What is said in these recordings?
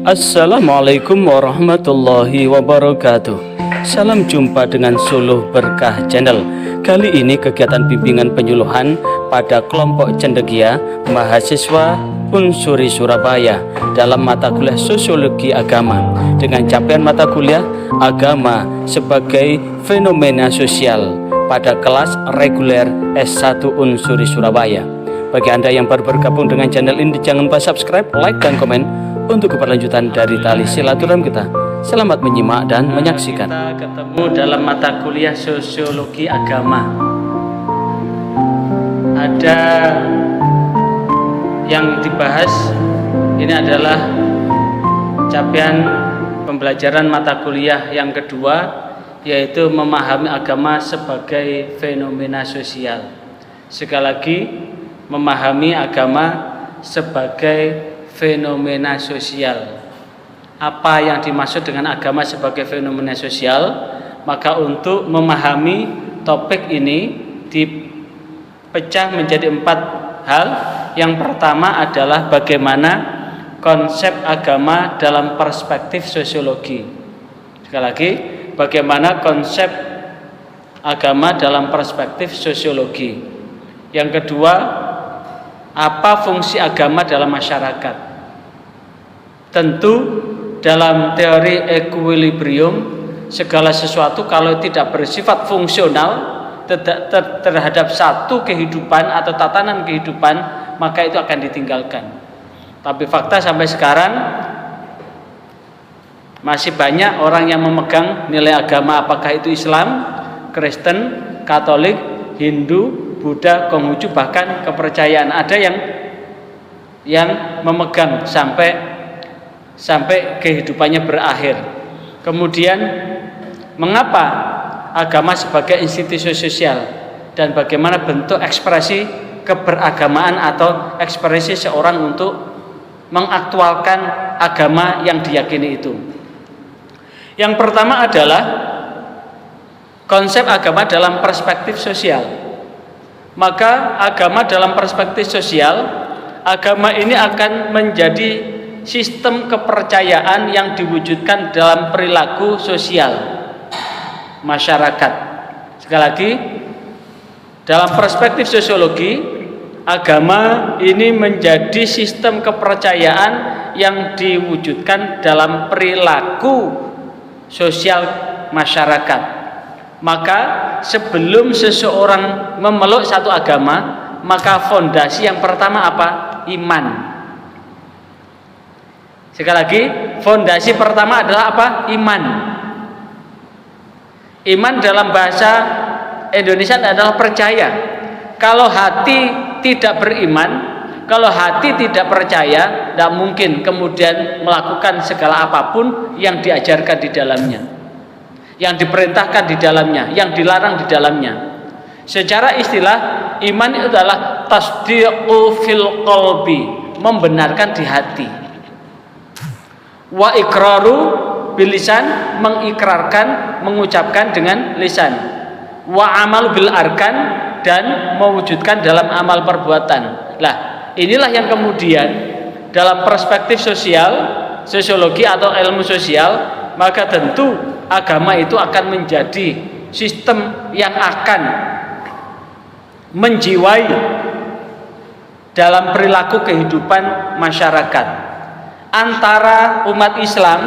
Assalamualaikum warahmatullahi wabarakatuh. Salam jumpa dengan Suluh Berkah Channel. Kali ini kegiatan bimbingan penyuluhan pada kelompok cendekia mahasiswa Unsuri Surabaya dalam mata kuliah Sosiologi Agama dengan capaian mata kuliah Agama sebagai Fenomena Sosial pada kelas reguler S1 Unsuri Surabaya. Bagi Anda yang baru bergabung dengan channel ini, jangan lupa subscribe, like, dan komen untuk keberlanjutan dari tali silaturahmi kita. Selamat menyimak dan menyaksikan. Kita ketemu dalam mata kuliah Sosiologi Agama. Ada yang dibahas, ini adalah capaian pembelajaran mata kuliah yang kedua, yaitu memahami agama sebagai fenomena sosial. Sekali lagi, memahami agama sebagai fenomena sosial. Apa yang dimaksud dengan agama sebagai fenomena sosial? Maka untuk memahami topik ini dipecah menjadi 4 hal. Yang pertama adalah bagaimana konsep agama dalam perspektif sosiologi. Sekali lagi, bagaimana konsep agama dalam perspektif sosiologi. Yang kedua, apa fungsi agama dalam masyarakat? Tentu dalam teori equilibrium, segala sesuatu kalau tidak bersifat fungsional terhadap satu kehidupan atau tatanan kehidupan, maka itu akan ditinggalkan. Tapi fakta sampai sekarang masih banyak orang yang memegang nilai agama, apakah itu Islam, Kristen, Katolik, Hindu, Buddha, Konghucu, bahkan kepercayaan ada yang memegang sampai kehidupannya berakhir. Kemudian mengapa agama sebagai institusi sosial dan bagaimana bentuk ekspresi keberagamaan atau ekspresi seorang untuk mengaktualkan agama yang diyakini itu. Yang pertama adalah konsep agama dalam perspektif sosial. Maka agama dalam perspektif sosial, agama ini akan menjadi sistem kepercayaan yang diwujudkan dalam perilaku sosial masyarakat. Sekali lagi, dalam perspektif sosiologi, agama ini menjadi sistem kepercayaan yang diwujudkan dalam perilaku sosial masyarakat. Maka sebelum seseorang memeluk satu agama, maka fondasi yang pertama apa? Iman. Sekali lagi, fondasi pertama adalah apa? Iman. Iman dalam bahasa Indonesia adalah percaya. Kalau hati tidak beriman, kalau hati tidak percaya, tidak mungkin kemudian melakukan segala apapun yang diajarkan di dalamnya, yang diperintahkan di dalamnya, yang dilarang di dalamnya. Secara istilah, iman itu adalah tasdiqu fil qalbi, membenarkan di hati. Wa iqraru bil lisan, mengikrarkan, mengucapkan dengan lisan. Wa amal bil arkan, dan mewujudkan dalam amal perbuatan. Lah, inilah yang kemudian dalam perspektif sosial, sosiologi atau ilmu sosial, maka tentu agama itu akan menjadi sistem yang akan menjiwai dalam perilaku kehidupan masyarakat antara umat Islam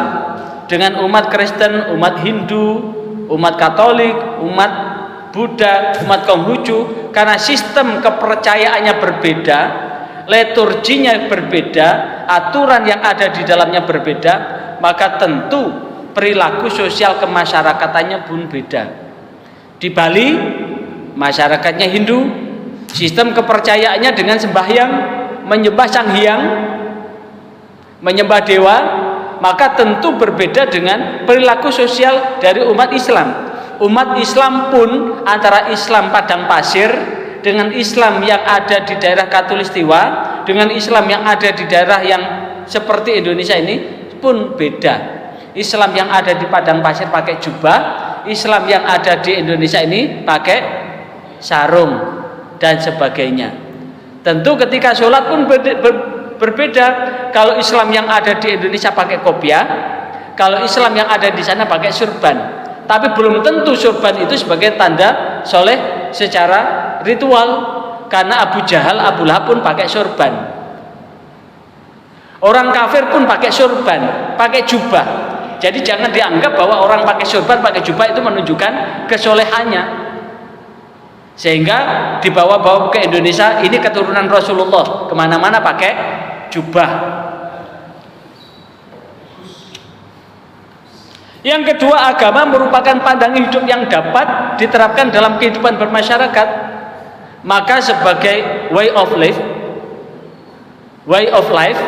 dengan umat Kristen, umat Hindu, umat Katolik, umat Buddha, umat Konghucu. Karena sistem kepercayaannya berbeda, liturginya berbeda, aturan yang ada di dalamnya berbeda, maka tentu perilaku sosial kemasyarakatannya pun beda. Di Bali masyarakatnya Hindu, sistem kepercayaannya dengan sembahyang, menyembah Sang Hyang, menyembah dewa, maka tentu berbeda dengan perilaku sosial dari umat Islam. Umat Islam pun antara Islam padang pasir dengan Islam yang ada di daerah Katulistiwa, dengan Islam yang ada di daerah yang seperti Indonesia ini pun beda. Islam yang ada di padang pasir pakai jubah, Islam yang ada di Indonesia ini pakai sarung dan sebagainya. Tentu ketika sholat pun Berbeda kalau Islam yang ada di Indonesia pakai kopiah, kalau Islam yang ada di sana pakai surban. Tapi belum tentu surban itu sebagai tanda soleh secara ritual. Karena Abu Jahal, Abu Lahab pun pakai surban. Orang kafir pun pakai surban, pakai jubah. Jadi jangan dianggap bahwa orang pakai surban, pakai jubah itu menunjukkan kesolehannya. Sehingga dibawa-bawa ke Indonesia, ini keturunan Rasulullah, kemana-mana pakai jubah. Yang kedua, agama merupakan pandangan hidup yang dapat diterapkan dalam kehidupan bermasyarakat. Maka sebagai way of life,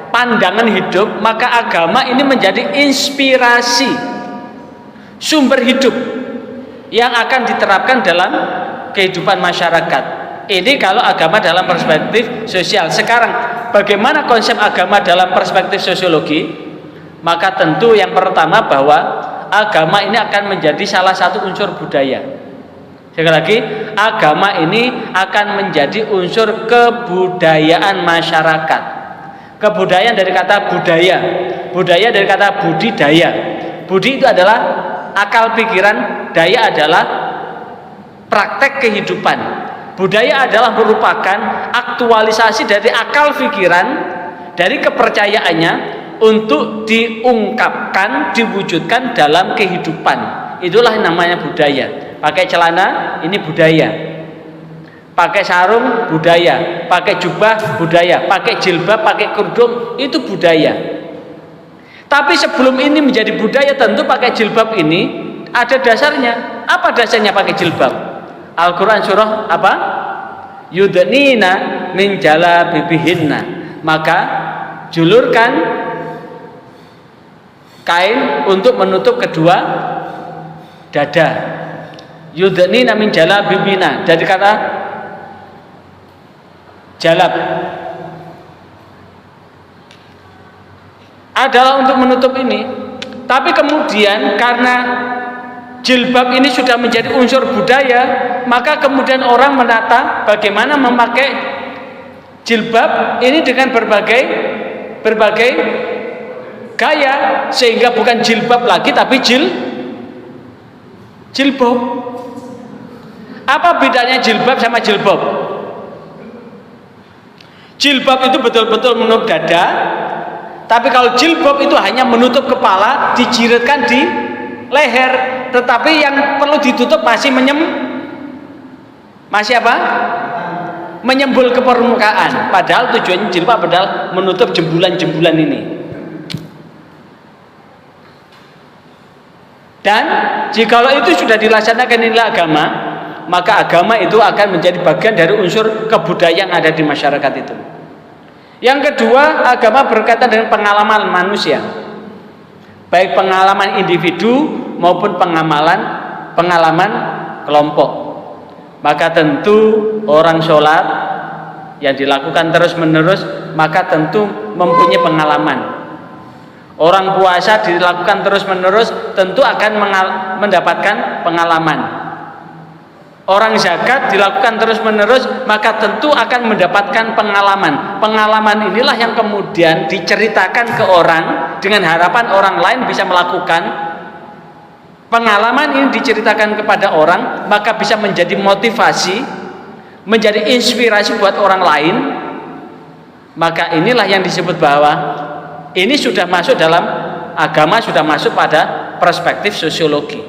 pandangan hidup, maka agama ini menjadi inspirasi, sumber hidup yang akan diterapkan dalam kehidupan masyarakat. Ini kalau agama dalam perspektif sosial. Sekarang, bagaimana konsep agama dalam perspektif sosiologi? Maka tentu yang pertama bahwa agama ini akan menjadi salah satu unsur budaya. Sekali lagi, agama ini akan menjadi unsur kebudayaan masyarakat. Kebudayaan dari kata budaya, budaya dari kata budidaya. Budi itu adalah akal pikiran, daya adalah praktek kehidupan. Budaya adalah merupakan aktualisasi dari akal pikiran, dari kepercayaannya untuk diungkapkan, diwujudkan dalam kehidupan. Itulah yang namanya budaya. Pakai celana, ini budaya. Pakai sarung, budaya. Pakai jubah, budaya. Pakai jilbab, pakai kerudung, itu budaya. Tapi sebelum ini menjadi budaya, tentu pakai jilbab ini ada dasarnya. Apa dasarnya pakai jilbab? Al-Quran surah apa? Yudnina min jalabibihinna. Maka julurkan kain untuk menutup kedua dada. Yudnina min jalabibina, dari kata jalab adalah untuk menutup ini. Tapi kemudian karena jilbab ini sudah menjadi unsur budaya, maka kemudian orang menata bagaimana memakai jilbab ini dengan berbagai gaya, sehingga bukan jilbab lagi tapi jilbab. Apa bedanya jilbab sama jilbab? Jilbab itu betul-betul menutup dada, tapi kalau jilbab itu hanya menutup kepala, dijiritkan di leher, tetapi yang perlu ditutup masih apa? Menyembul ke permukaan. Padahal tujuannya jilbab adalah menutup jembulan-jembulan ini. Dan jikalau itu sudah dilaksanakan nilai agama, maka agama itu akan menjadi bagian dari unsur kebudayaan yang ada di masyarakat itu. Yang kedua, agama berkaitan dengan pengalaman manusia, baik pengalaman individu maupun pengalaman kelompok. Maka tentu orang sholat yang dilakukan terus menerus, maka tentu mempunyai pengalaman. Orang puasa dilakukan terus menerus, tentu akan mendapatkan pengalaman. Orang zakat dilakukan terus-menerus, maka tentu akan mendapatkan pengalaman. Pengalaman inilah yang kemudian diceritakan ke orang dengan harapan orang lain bisa melakukan. Pengalaman ini diceritakan kepada orang, maka bisa menjadi motivasi, menjadi inspirasi buat orang lain. Maka inilah yang disebut bahwa ini sudah masuk dalam agama, sudah masuk pada perspektif sosiologi.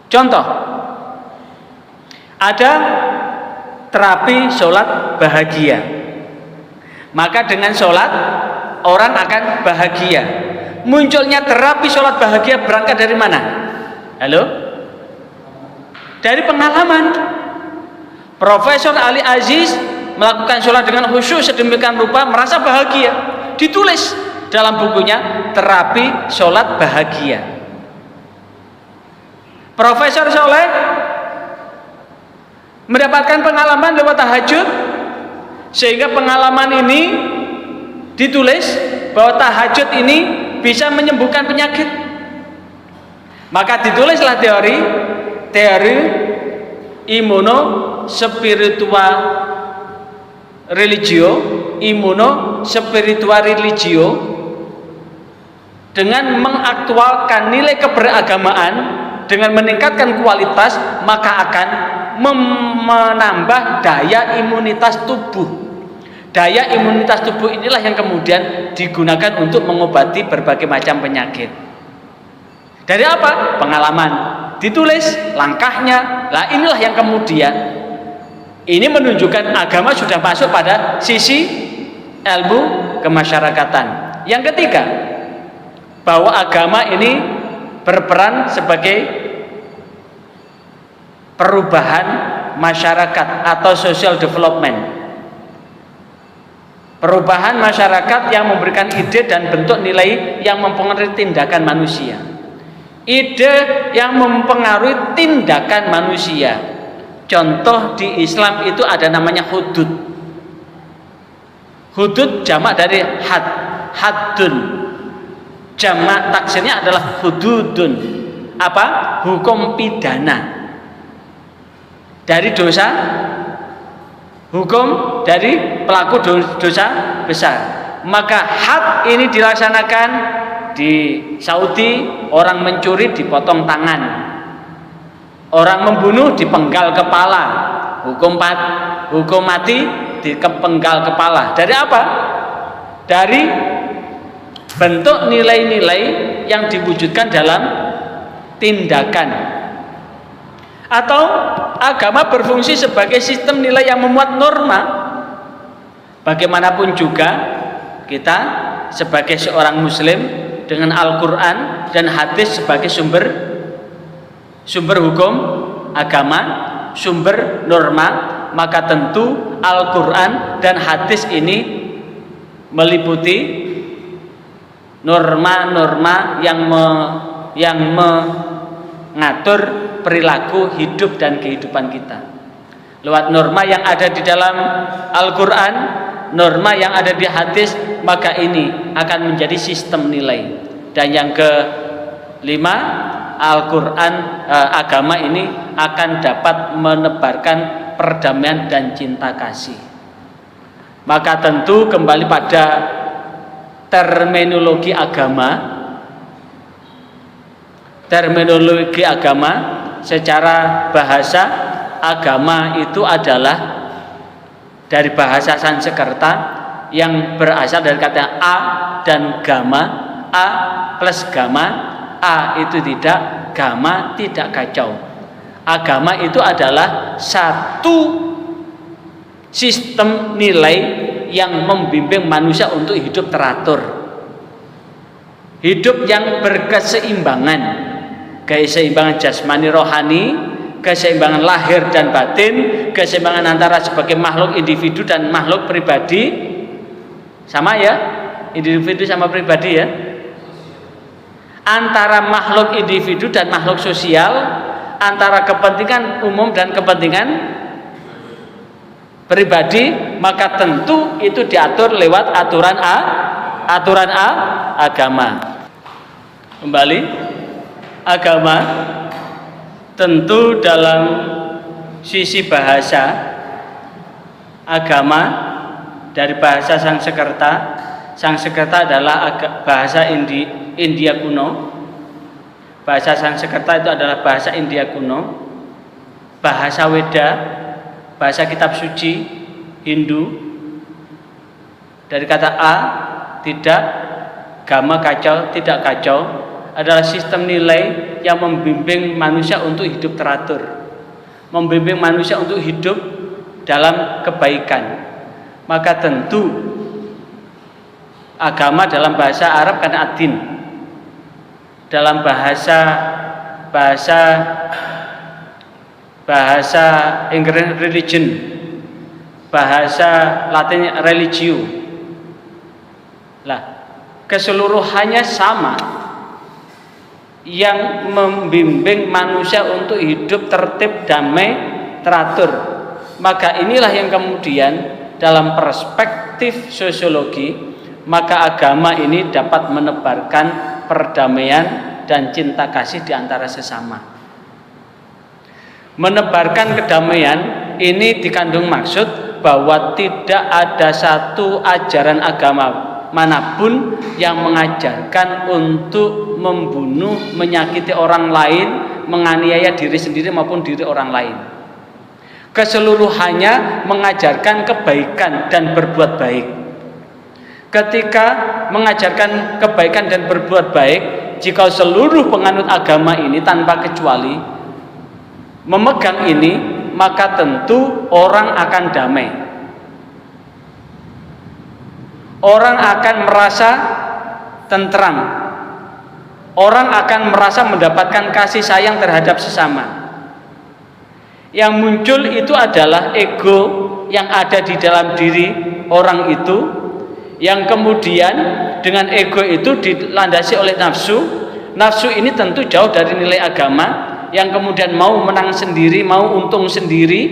Contoh, ada terapi sholat bahagia. Maka dengan sholat orang akan bahagia. Munculnya terapi sholat bahagia berangkat dari mana? Halo? Dari pengalaman. Profesor Ali Aziz melakukan sholat dengan khusyuk sedemikian rupa, merasa bahagia. Ditulis dalam bukunya Terapi Sholat Bahagia. Profesor Soleh mendapatkan pengalaman lewat tahajud, sehingga pengalaman ini ditulis bahwa tahajud ini bisa menyembuhkan penyakit. Maka ditulislah teori imuno spiritual religio immuno spiritual religio, dengan mengaktualkan nilai keberagamaan, dengan meningkatkan kualitas, maka akan menambah daya imunitas tubuh. Daya imunitas tubuh inilah yang kemudian digunakan untuk mengobati berbagai macam penyakit. Dari apa? Pengalaman. Ditulis langkahnya. Lah inilah yang kemudian ini menunjukkan agama sudah masuk pada sisi ilmu kemasyarakatan. Yang ketiga, bahwa agama ini berperan sebagai perubahan masyarakat atau social development. Perubahan masyarakat yang memberikan ide dan bentuk nilai yang mempengaruhi tindakan manusia. Ide yang mempengaruhi tindakan manusia. Contoh di Islam itu ada namanya hudud. Hudud jamak dari haddun. Jamak taksirnya adalah hududun. Apa? Hukum pidana. Dari dosa, hukum dari pelaku dosa besar. Maka had ini dilaksanakan di Saudi. Orang mencuri dipotong tangan, orang membunuh dipenggal kepala, hukum mati dipenggal kepala. Dari apa? Dari bentuk nilai-nilai yang diwujudkan dalam tindakan. Atau agama berfungsi sebagai sistem nilai yang memuat norma. Bagaimanapun juga kita sebagai seorang muslim dengan Al-Quran dan hadis sebagai sumber hukum agama, sumber norma, maka tentu Al-Quran dan hadis ini meliputi norma-norma yang mengatur perilaku hidup dan kehidupan kita. Lewat norma yang ada di dalam Al-Quran, norma yang ada di hadis, maka ini akan menjadi sistem nilai. Dan yang kelima, Al-Quran, agama ini akan dapat menebarkan perdamaian dan cinta kasih. Maka tentu kembali pada terminologi agama. Terminologi agama secara bahasa, agama itu adalah dari bahasa Sanskerta yang berasal dari kata a dan gama. A plus gama, a itu tidak, gama tidak kacau. Agama itu adalah satu sistem nilai yang membimbing manusia untuk hidup teratur, hidup yang berkeseimbangan, keseimbangan jasmani rohani, keseimbangan lahir dan batin, keseimbangan antara sebagai makhluk individu dan makhluk pribadi. Sama ya, individu sama pribadi ya. Antara makhluk individu dan makhluk sosial, antara kepentingan umum dan kepentingan pribadi, maka tentu itu diatur lewat aturan agama. Kembali, agama tentu dalam sisi bahasa, agama dari bahasa Sanskerta. Sanskerta adalah bahasa India kuno. Bahasa Sanskerta itu adalah bahasa India kuno, bahasa Weda, bahasa kitab suci Hindu. Dari kata a, tidak, gama kacau, tidak kacau, adalah sistem nilai yang membimbing manusia untuk hidup teratur, membimbing manusia untuk hidup dalam kebaikan. Maka tentu agama dalam bahasa Arab kan ad-din, dalam bahasa Inggris religion, bahasa Latin religio. Lah, keseluruhannya sama, yang membimbing manusia untuk hidup tertib, damai, teratur. Maka inilah yang kemudian dalam perspektif sosiologi, maka agama ini dapat menebarkan perdamaian dan cinta kasih di antara sesama. Menebarkan kedamaian ini dikandung maksud bahwa tidak ada satu ajaran agama manapun yang mengajarkan untuk membunuh, menyakiti orang lain, menganiaya diri sendiri maupun diri orang lain. Keseluruhannya mengajarkan kebaikan dan berbuat baik. Ketika mengajarkan kebaikan dan berbuat baik, jika seluruh penganut agama ini tanpa kecuali memegang ini, maka tentu orang akan damai. Orang akan merasa tentram. Orang akan merasa mendapatkan kasih sayang terhadap sesama. Yang muncul itu adalah ego yang ada di dalam diri orang itu, yang kemudian dengan ego itu dilandasi oleh nafsu. Nafsu ini tentu jauh dari nilai agama, yang kemudian mau menang sendiri, mau untung sendiri,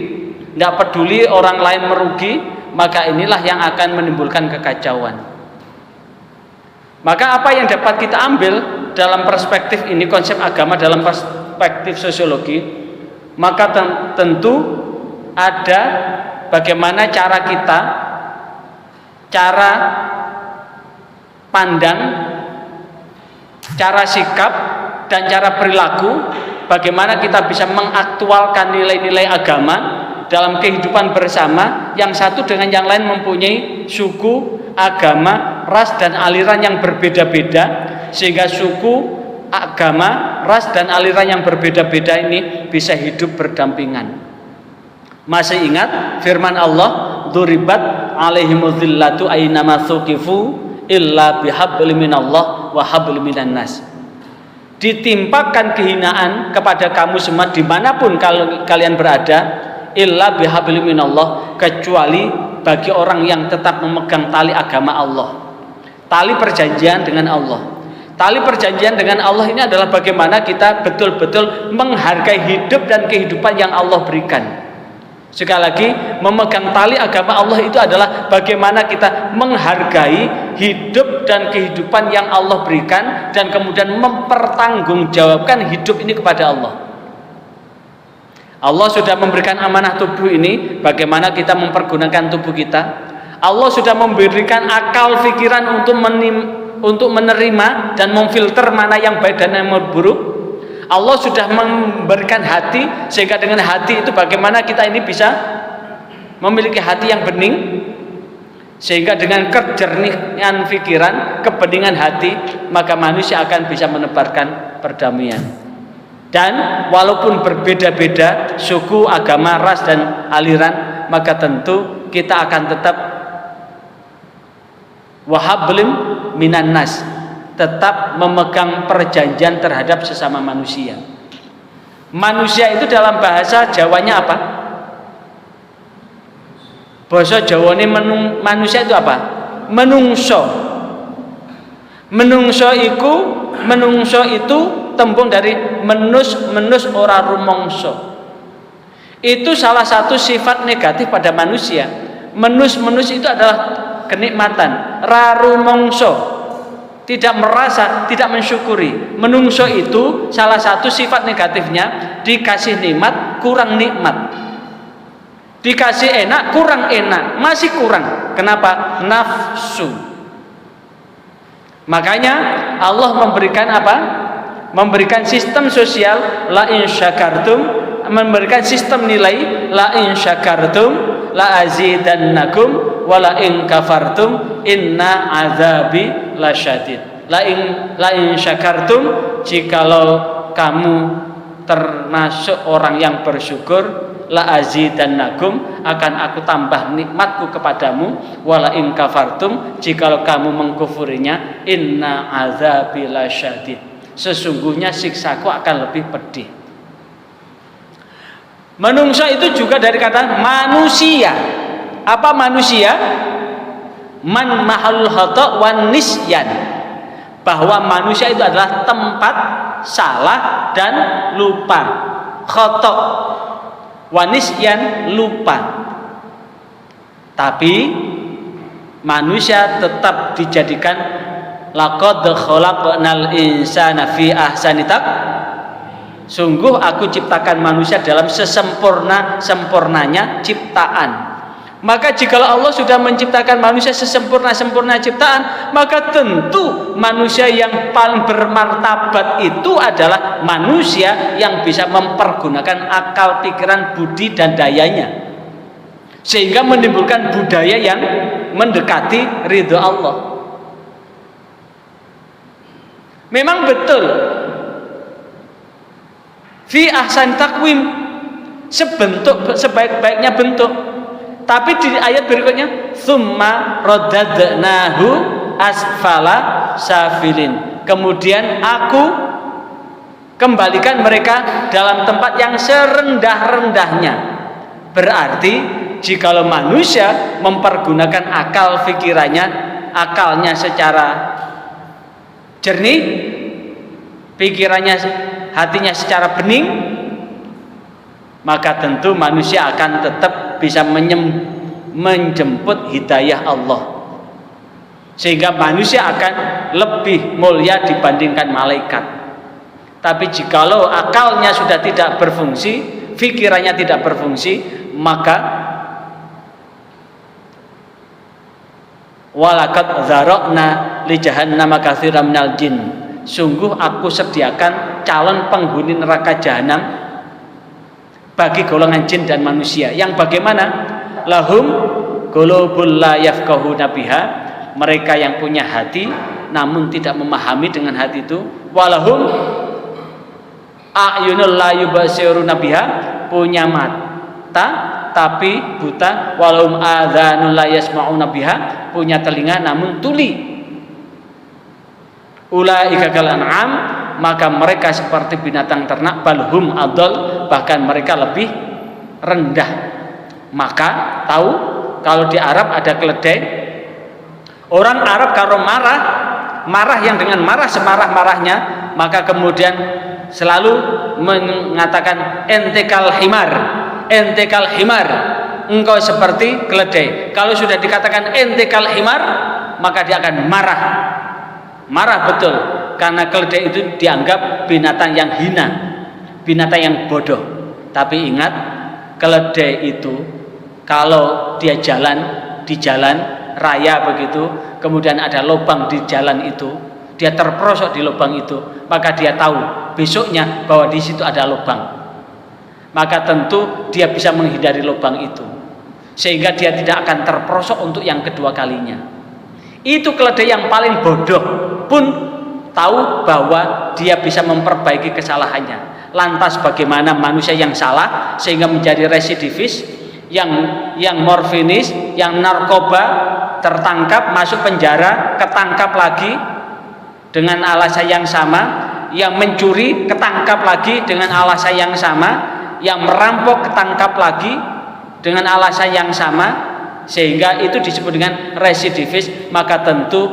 nggak peduli orang lain merugi, maka inilah yang akan menimbulkan kekacauan. Maka apa yang dapat kita ambil dalam perspektif ini, konsep agama dalam perspektif sosiologi, maka tentu ada bagaimana cara kita, cara pandang, cara sikap, dan cara perilaku, bagaimana kita bisa mengaktualkan nilai-nilai agama dalam kehidupan bersama, yang satu dengan yang lain mempunyai suku, agama, ras, dan aliran yang berbeda-beda, sehingga suku, agama, ras, dan aliran yang berbeda-beda ini bisa hidup berdampingan. Masih ingat firman Allah, "Duribat alaihimudhillatu aynama thuqifu illa bihablim minallah wa hablim minan nas." Ditimpakan kehinaan kepada kamu semua dimanapun kalian berada, illa bihablim minallah, kecuali bagi orang yang tetap memegang tali agama Allah, tali perjanjian dengan Allah. Tali perjanjian dengan Allah ini adalah bagaimana kita betul-betul menghargai hidup dan kehidupan yang Allah berikan. Sekali lagi, memegang tali agama Allah itu adalah bagaimana kita menghargai hidup dan kehidupan yang Allah berikan, dan kemudian mempertanggungjawabkan hidup ini kepada Allah. Allah sudah memberikan amanah tubuh ini, bagaimana kita mempergunakan tubuh kita. Allah sudah memberikan akal pikiran untuk menerima dan memfilter mana yang baik dan yang buruk. Allah sudah memberikan hati, sehingga dengan hati itu bagaimana kita ini bisa memiliki hati yang bening, sehingga dengan kejernihan pikiran, kebeningan hati, maka manusia akan bisa menebarkan perdamaian. Dan walaupun berbeda-beda suku, agama, ras, dan aliran, maka tentu kita akan tetap wahablim minan nas, tetap memegang perjanjian terhadap sesama manusia. Manusia itu dalam bahasa Jawanya apa? Bahasa Jawane manusia itu apa? Menungso. Menungso itu tembung dari menus ora rumongso. Itu salah satu sifat negatif pada manusia. Menus itu adalah kenikmatan. Rarumongso, tidak merasa, tidak mensyukuri. Menungso itu salah satu sifat negatifnya, dikasih nikmat kurang nikmat, dikasih enak kurang enak, masih kurang. Kenapa? Nafsu. Makanya Allah memberikan apa? Memberikan sistem sosial, la in syakartum, memberikan sistem nilai, la in syakartum la azidannakum wa la in kafartum inna azabi lasyadid. La in syakartum, jikalau kamu termasuk orang yang bersyukur, la azidannakum, akan aku tambah nikmatku kepadamu, wala in kafartum, jikalau kamu mengkufurinya, inna azabi lasyadid, sesungguhnya siksaku akan lebih pedih. Menungso itu juga dari kata manusia. Apa manusia? Man mahalul khata' wan nisyan, bahwa manusia itu adalah tempat salah dan lupa. Khata' wan nisyan, lupa. Tapi manusia tetap dijadikan laqad khalaqnal insana fi ahsani taqwim, sungguh aku ciptakan manusia dalam sesempurnanya ciptaan. Maka jikalau Allah sudah menciptakan manusia sesempurna-sempurna ciptaan, maka tentu manusia yang paling bermartabat itu adalah manusia yang bisa mempergunakan akal, pikiran, budi, dan dayanya, sehingga menimbulkan budaya yang mendekati ridho Allah. Memang betul fi ahsan takwim, sebaik-baiknya bentuk. Tapi di ayat berikutnya summa radadnahu asfala safilin, kemudian aku kembalikan mereka dalam tempat yang serendah-rendahnya. Berarti jikalau manusia mempergunakan akal pikirannya, akalnya secara jernih, pikirannya, hatinya secara bening, maka tentu manusia akan tetap bisa menjemput hidayah Allah, sehingga manusia akan lebih mulia dibandingkan malaikat. Tapi jikalau akalnya sudah tidak berfungsi, pikirannya tidak berfungsi, maka walaqad dzara'na li jahannama katsiran minal jin, sungguh aku sediakan calon penghuni neraka jahanam bagi golongan jin dan manusia yang bagaimana? Lahum qulubul la yafqahuna biha, mereka yang punya hati namun tidak memahami dengan hati itu. Walahum a'yunul la yubsiruna biha, punya mata tapi buta. Walahum adzanul la yasma'una biha, punya telinga namun tuli. Ulaika kal an'am, maka mereka seperti binatang ternak. Balhum adol, bahkan mereka lebih rendah. Maka tahu kalau di Arab ada keledai, orang Arab kalau marah yang dengan marah semarah-marahnya, maka kemudian selalu mengatakan entekal himar, engkau seperti keledai. Kalau sudah dikatakan entekal himar, maka dia akan marah betul, karena keledai itu dianggap binatang yang hina, binatang yang bodoh. Tapi ingat, keledai itu kalau dia jalan di jalan raya begitu, kemudian ada lubang di jalan itu, dia terperosok di lubang itu, maka dia tahu besoknya bahwa di situ ada lubang, maka tentu dia bisa menghindari lubang itu, sehingga dia tidak akan terperosok untuk yang kedua kalinya. Itu keledai yang paling bodoh pun tahu bahwa dia bisa memperbaiki kesalahannya. Lantas bagaimana manusia yang salah sehingga menjadi residivis, yang morfinis, yang narkoba, tertangkap, masuk penjara, ketangkap lagi dengan alasan yang sama, yang mencuri ketangkap lagi dengan alasan yang sama, yang merampok ketangkap lagi dengan alasan yang sama, sehingga itu disebut dengan residivis. Maka tentu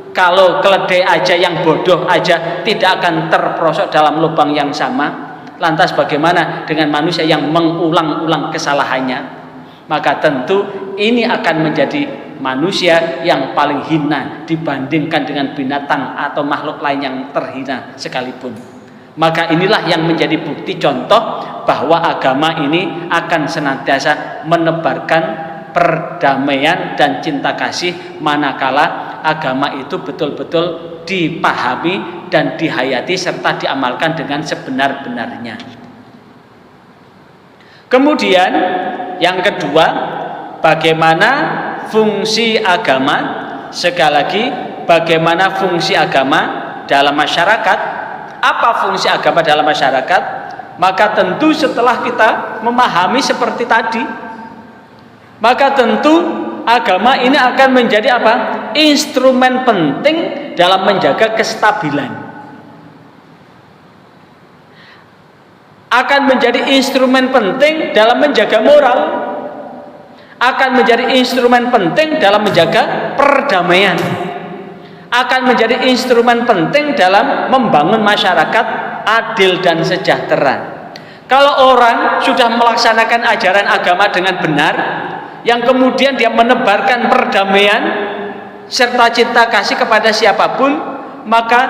kalau keledai aja yang bodoh aja tidak akan terperosok dalam lubang yang sama, lantas bagaimana dengan manusia yang mengulang-ulang kesalahannya? Maka tentu ini akan menjadi manusia yang paling hina dibandingkan dengan binatang atau makhluk lain yang terhina sekalipun. Maka inilah yang menjadi bukti contoh bahwa agama ini akan senantiasa menebarkan perdamaian dan cinta kasih manakala agama itu betul-betul dipahami dan dihayati serta diamalkan dengan sebenar-benarnya. Kemudian yang kedua, bagaimana fungsi agama? Sekali lagi, bagaimana fungsi agama dalam masyarakat? Apa fungsi agama dalam masyarakat? Maka tentu setelah kita memahami seperti tadi, maka tentu agama ini akan menjadi apa? Instrumen penting dalam menjaga kestabilan. Akan menjadi instrumen penting dalam menjaga moral. Akan menjadi instrumen penting dalam menjaga perdamaian. Akan menjadi instrumen penting dalam membangun masyarakat adil dan sejahtera. Kalau orang sudah melaksanakan ajaran agama dengan benar, yang kemudian dia menebarkan perdamaian serta cinta kasih kepada siapapun, maka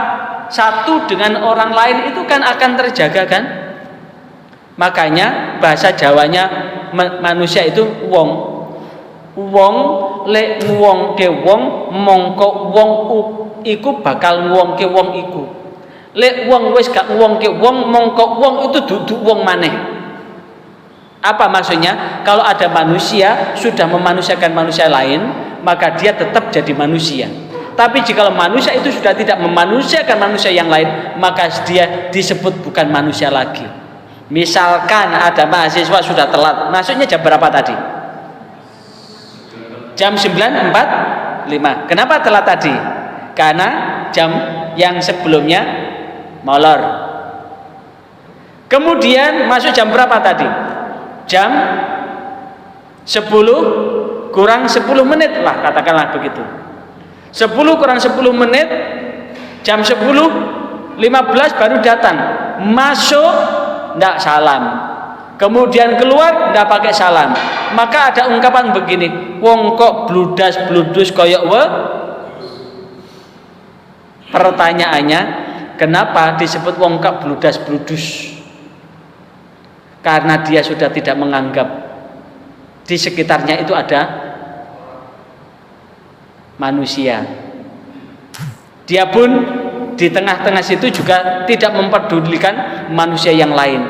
satu dengan orang lain itu kan akan terjaga kan? Makanya bahasa Jawanya manusia itu wong. Wong lek nguwongke wong mongko wong iku bakal nguwongke wong iku. Lek wong wis gak nguwongke wong mongko wong itu duduk wong maneh. Apa maksudnya? Kalau ada manusia sudah memanusiakan manusia lain, maka dia tetap jadi manusia. Tapi jika manusia itu sudah tidak memanusiakan manusia yang lain, maka dia disebut bukan manusia lagi. Misalkan ada mahasiswa sudah telat, masuknya jam berapa tadi? Jam 9.45. Kenapa telat tadi? Karena jam yang sebelumnya molor. Kemudian masuk jam berapa tadi? Jam 10 kurang 10 menit lah, katakanlah begitu. 10 kurang 10 menit, jam 10.15 baru datang. Masuk ndak salam, kemudian keluar ndak pakai salam. Maka ada ungkapan begini, wong kok bludas bludus koyok we? Pertanyaannya, kenapa disebut wong kok bludas bludus? Karena dia sudah tidak menganggap di sekitarnya itu ada manusia. Dia pun di tengah-tengah situ juga tidak memperdulikan manusia yang lain.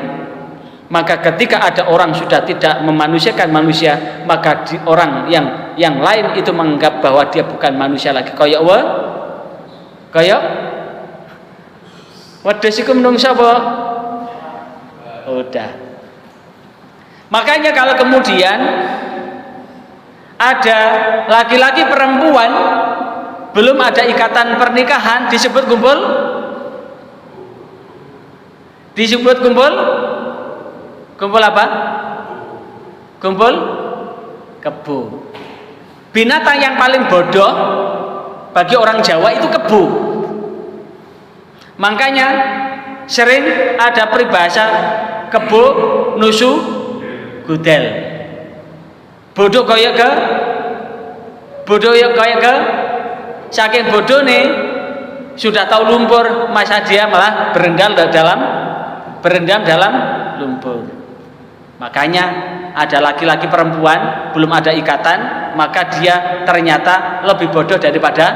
Maka ketika ada orang sudah tidak memanusiakan manusia, maka orang yang lain itu menganggap bahwa dia bukan manusia lagi. Kayak wa? Kayak wedhus iku menungsa apa? Udah. Makanya kalau kemudian ada laki-laki perempuan belum ada ikatan pernikahan disebut kumpul? Disebut kumpul? Kumpul apa? Kumpul kebu. Binatang yang paling bodoh bagi orang Jawa itu kebu. Makanya sering ada peribahasa kebu nusu gudel. Bodoh kaya ke? Bodoh ya kaya ke? Saking bodoh nih sudah tahu lumpur, masa dia malah berendam dalam lumpur. Makanya ada laki-laki perempuan belum ada ikatan, maka dia ternyata lebih bodoh daripada,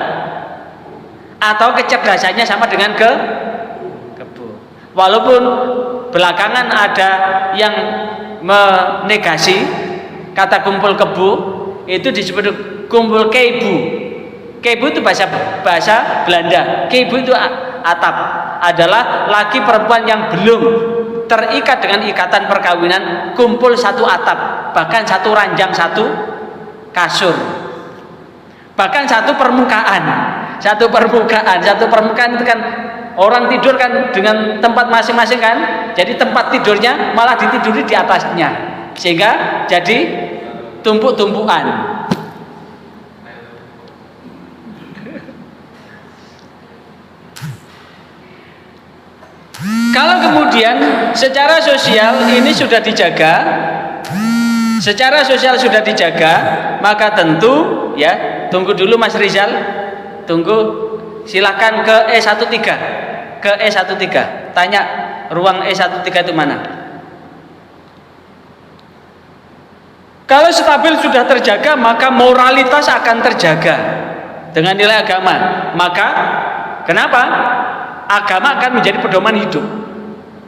atau kecerdasannya sama dengan kebu. Walaupun belakangan ada yang menegasi kata kumpul kebu, itu disebut kumpul keibu. Keibu itu bahasa Belanda. Keibu itu atap, adalah laki perempuan yang belum terikat dengan ikatan perkawinan, kumpul satu atap, bahkan satu ranjang, satu kasur, bahkan satu permukaan itu kan orang tidur kan dengan tempat masing-masing kan, jadi tempat tidurnya malah ditiduri di atasnya, sehingga jadi tumpuk-tumpukan. Kalau kemudian secara sosial ini sudah dijaga, maka tentu ya, tunggu dulu Mas Rizal, tunggu, silakan ke E13, tanya ruang E13 itu mana. Kalau stabil sudah terjaga, maka moralitas akan terjaga dengan nilai agama. Maka kenapa? Agama akan menjadi pedoman hidup,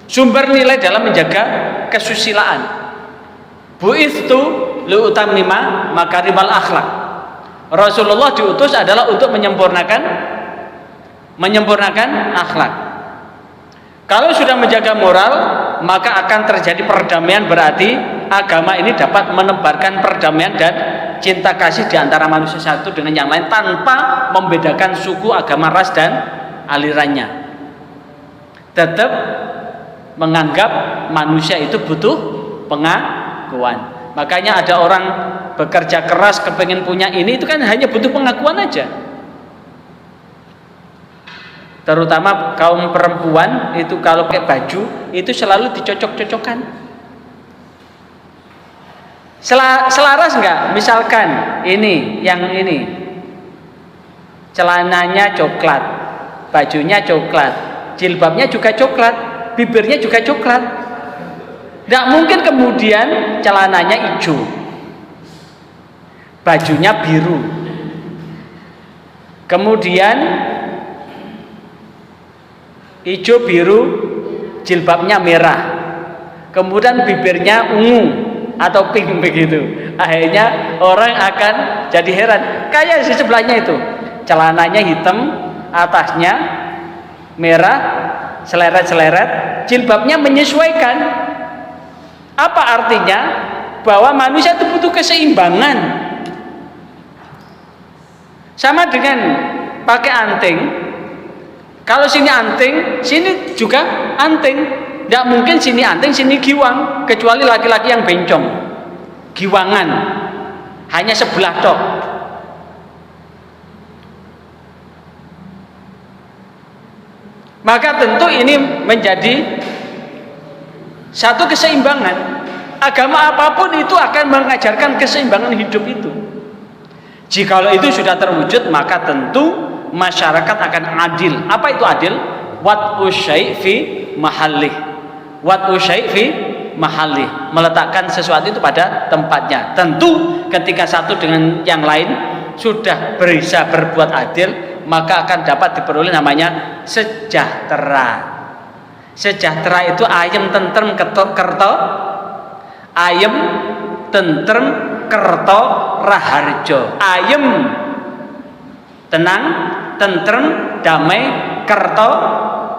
sumber nilai dalam menjaga kesusilaan. Bu'itsu liutammima makarimal akhlak. Rasulullah diutus adalah untuk menyempurnakan akhlak. Kalau sudah menjaga moral, maka akan terjadi perdamaian. Berarti agama ini dapat menebarkan perdamaian dan cinta kasih di antara manusia satu dengan yang lain tanpa membedakan suku, agama, ras, dan alirannya. Tetap menganggap manusia itu butuh pengakuan. Makanya ada orang bekerja keras kepengen punya ini, itu kan hanya butuh pengakuan aja. Terutama kaum perempuan itu kalau pakai baju itu selalu dicocok-cocokkan. Selaras enggak? Misalkan ini, yang ini celananya coklat, bajunya coklat, jilbabnya juga coklat, bibirnya juga coklat. Tidak mungkin kemudian celananya hijau, bajunya biru. Kemudian hijau biru, jilbabnya merah. Kemudian bibirnya ungu atau pink begitu. Akhirnya orang akan jadi heran. Kayak di sebelahnya itu, celananya hitam, atasnya merah, seleret-seleret, jilbabnya menyesuaikan. Apa artinya? Bahwa manusia itu butuh keseimbangan. Sama dengan pakai anting. Kalau sini anting, sini juga anting. Tidak mungkin sini anting, sini giwang, kecuali laki-laki yang bencong, giwangan, hanya sebelah tok. Maka tentu ini menjadi satu keseimbangan. Agama apapun itu akan mengajarkan keseimbangan hidup itu. Jikalau itu sudah terwujud, maka tentu masyarakat akan adil. Apa itu adil? Wad'u syai' fi mahallih. Wad'u syai' fi mahallih, meletakkan sesuatu itu pada tempatnya. Tentu ketika satu dengan yang lain sudah bisa berbuat adil, maka akan dapat diperoleh namanya sejahtera. Sejahtera itu ayem tentrem kerto, ayem tentrem kerto raharjo. Ayem tenang, tentrem, damai, kerto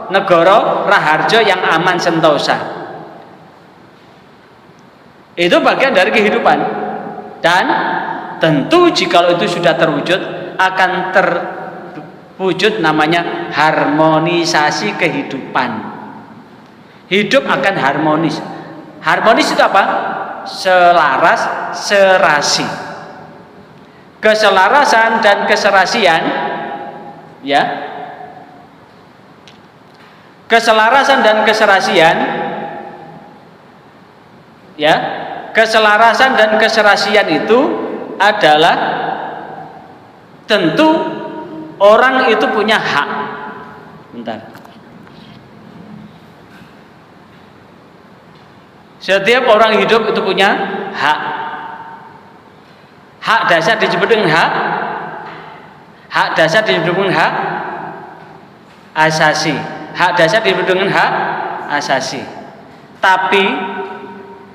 negara raharjo yang aman sentosa. Itu bagian dari kehidupan. Dan tentu jikalau itu sudah terwujud, akan terwujud namanya harmonisasi kehidupan. Hidup akan harmonis. Harmonis itu apa? Selaras, serasi. Keselarasan dan keserasian, ya. Keselarasan dan keserasian, ya, keselarasan dan keserasian itu adalah tentu orang itu punya hak. Bentar. Setiap orang hidup itu punya hak. Hak dasar disebut dengan hak. Hak dasar disebut dengan hak asasi. Hak dasar disebut dengan hak asasi. Tapi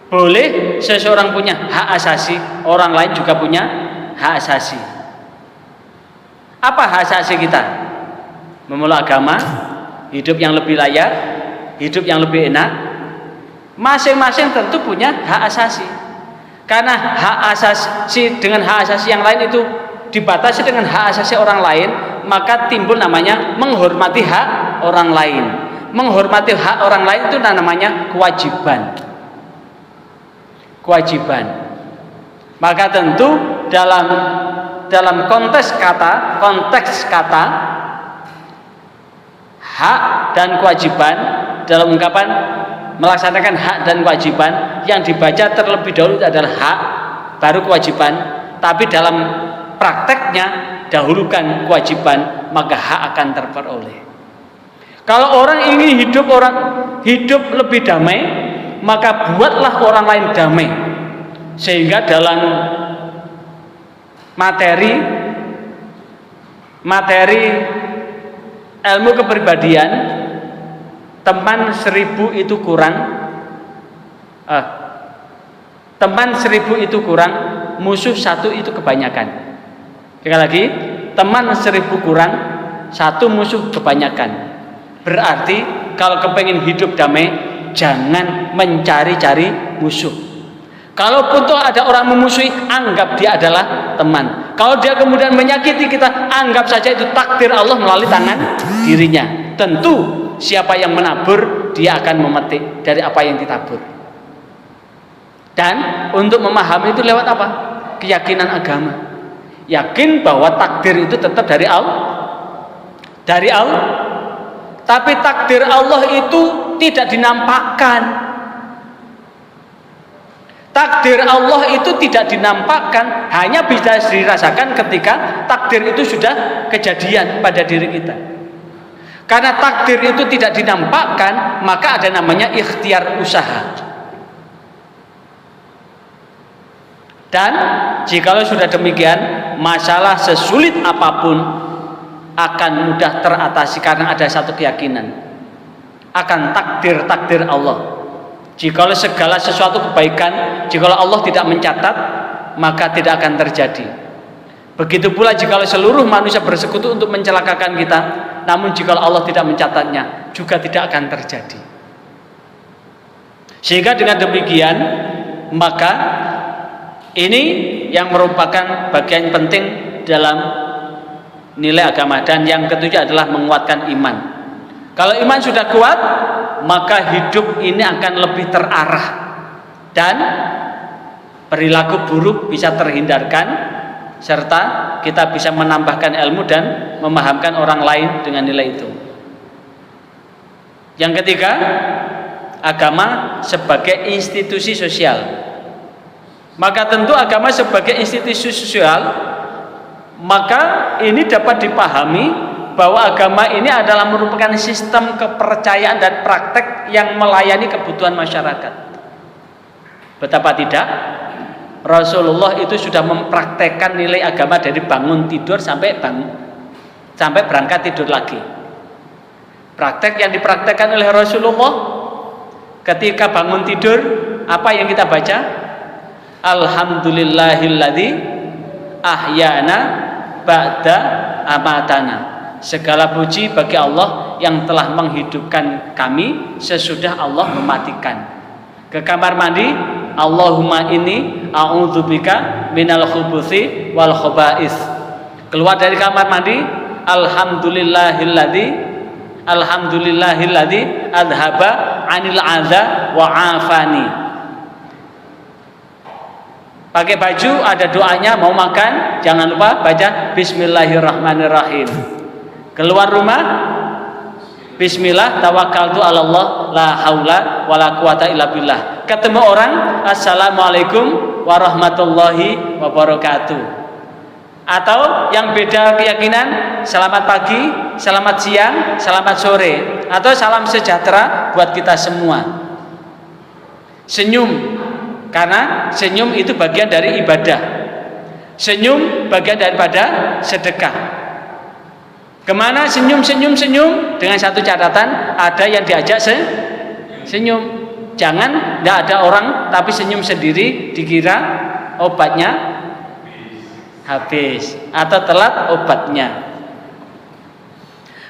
boleh seseorang punya hak asasi, orang lain juga punya hak asasi. Apa hak asasi kita? Memeluk agama, hidup yang lebih layak, hidup yang lebih enak. Masing-masing tentu punya hak asasi. Karena hak asasi dengan hak asasi yang lain itu dibatasi dengan hak asasi orang lain, maka timbul namanya menghormati hak orang lain. Menghormati hak orang lain itu namanya kewajiban. Kewajiban. Maka tentu dalam konteks kata hak dan kewajiban, dalam ungkapan melaksanakan hak dan kewajiban, yang dibaca terlebih dahulu adalah hak, baru kewajiban. Tapi dalam prakteknya dahulukan kewajiban, maka hak akan terperoleh. Kalau orang ingin hidup lebih damai, maka buatlah orang lain damai. Sehingga dalam materi ilmu kepribadian, teman 1000 itu kurang, teman 1000 itu kurang, musuh 1 itu kebanyakan. Sekali lagi, teman 1000 kurang, 1 musuh kebanyakan. Berarti kalau kepengen hidup damai, jangan mencari-cari musuh. Kalaupun tuh ada orang memusuhi, anggap dia adalah teman. Kalau dia kemudian menyakiti kita, anggap saja itu takdir Allah melalui tangan dirinya. Tentu siapa yang menabur, dia akan memetik dari apa yang ditabur. Dan untuk memahami itu lewat apa? Keyakinan agama. Yakin bahwa takdir itu tetap dari Allah. Dari Allah. Tapi takdir Allah itu tidak dinampakkan. Takdir Allah itu tidak dinampakkan, hanya bisa dirasakan ketika takdir itu sudah kejadian pada diri kita. Karena takdir itu tidak dinampakkan, maka ada namanya ikhtiar usaha. Dan jikalau sudah demikian, masalah sesulit apapun akan mudah teratasi karena ada satu keyakinan akan takdir Allah. Jikalau segala sesuatu kebaikan, jikalau Allah tidak mencatat, maka tidak akan terjadi. Begitu pula jikalau seluruh manusia bersekutu untuk mencelakakan kita, namun jikalau Allah tidak mencatatnya, juga tidak akan terjadi. Sehingga dengan demikian, maka ini yang merupakan bagian penting dalam nilai agama. Dan yang ketujuh adalah menguatkan iman. Kalau iman sudah kuat, maka hidup ini akan lebih terarah dan perilaku buruk bisa terhindarkan, serta kita bisa menambahkan ilmu dan memahamkan orang lain dengan nilai itu. Yang ketiga, agama sebagai institusi sosial. Maka tentu agama sebagai institusi sosial, maka ini dapat dipahami bahwa agama ini adalah merupakan sistem kepercayaan dan praktek yang melayani kebutuhan masyarakat. Betapa tidak, Rasulullah itu sudah mempraktekkan nilai agama dari bangun tidur sampai berangkat tidur lagi. Praktek yang dipraktekkan oleh Rasulullah ketika bangun tidur, apa yang kita baca? Alhamdulillahilladzi ahyana ba'da amatana. Segala puji bagi Allah yang telah menghidupkan kami sesudah Allah mematikan. Ke kamar mandi, Allahumma inni a'udzubika minal khubuthi wal khoba'is. Keluar dari kamar mandi, Alhamdulillahilladzi adhaba anil adza wa afani. Pakai baju ada doanya, mau makan jangan lupa baca Bismillahirrahmanirrahim. Keluar rumah, Bismillah tawakkaltu 'ala Allah la haula wala quwata illa billah. Ketemu orang, Assalamualaikum warahmatullahi wabarakatuh. Atau yang beda keyakinan, selamat pagi, selamat siang, selamat sore, atau salam sejahtera buat kita semua. Senyum, karena senyum itu bagian dari ibadah. Senyum bagian daripada sedekah. Kemana senyum? Dengan satu catatan, ada yang diajak senyum. Jangan tidak ada orang tapi senyum sendiri, dikira obatnya habis atau telat obatnya.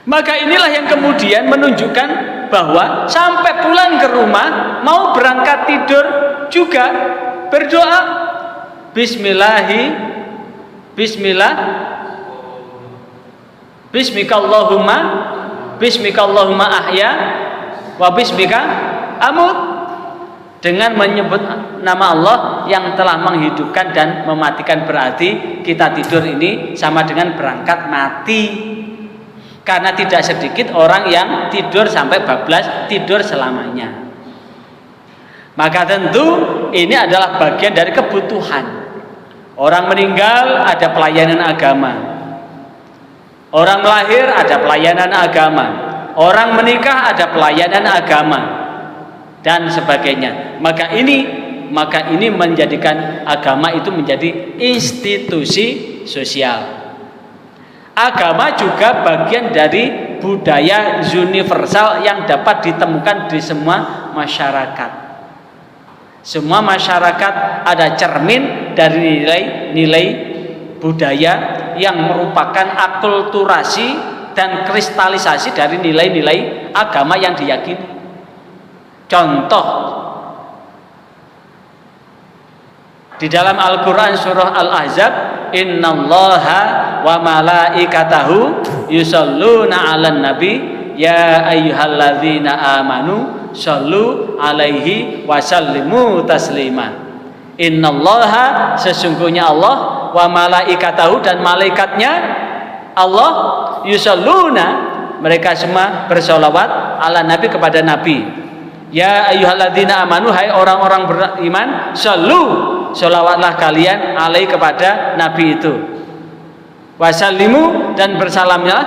Maka inilah yang kemudian menunjukkan bahwa sampai pulang ke rumah, mau berangkat tidur juga berdoa Bismillah Bismikallahumma ahya wa bismika amut, dengan menyebut nama Allah yang telah menghidupkan dan mematikan. Berarti kita tidur ini sama dengan berangkat mati. Karena tidak sedikit orang yang tidur sampai bablas, tidur selamanya. Maka tentu ini adalah bagian dari kebutuhan. Orang meninggal ada pelayanan agama. Orang melahir ada pelayanan agama. Orang menikah ada pelayanan agama dan sebagainya. Maka ini menjadikan agama itu menjadi institusi sosial. Agama juga bagian dari budaya universal yang dapat ditemukan di semua masyarakat. Semua masyarakat ada cermin dari nilai-nilai budaya yang merupakan akulturasi dan kristalisasi dari nilai-nilai agama yang diyakini. Contoh, di dalam Al-Quran surah Al-Ahzab, innallaha wa malaikatahu yusalluna 'alan nabi ya ayyuhalladzina amanu shallu 'alaihi wa sallimu taslima. Innallaha, sesungguhnya Allah, wa malaikatahu, dan malaikatnya Allah, yusalluna, mereka semua bersolawat, 'ala nabi, kepada nabi. Ya ayyuhalladzina amanu, hai orang-orang beriman, shallu, sholawatlah kalian, alaihi, kepada nabi itu. Wasallimu, dan bersalamnya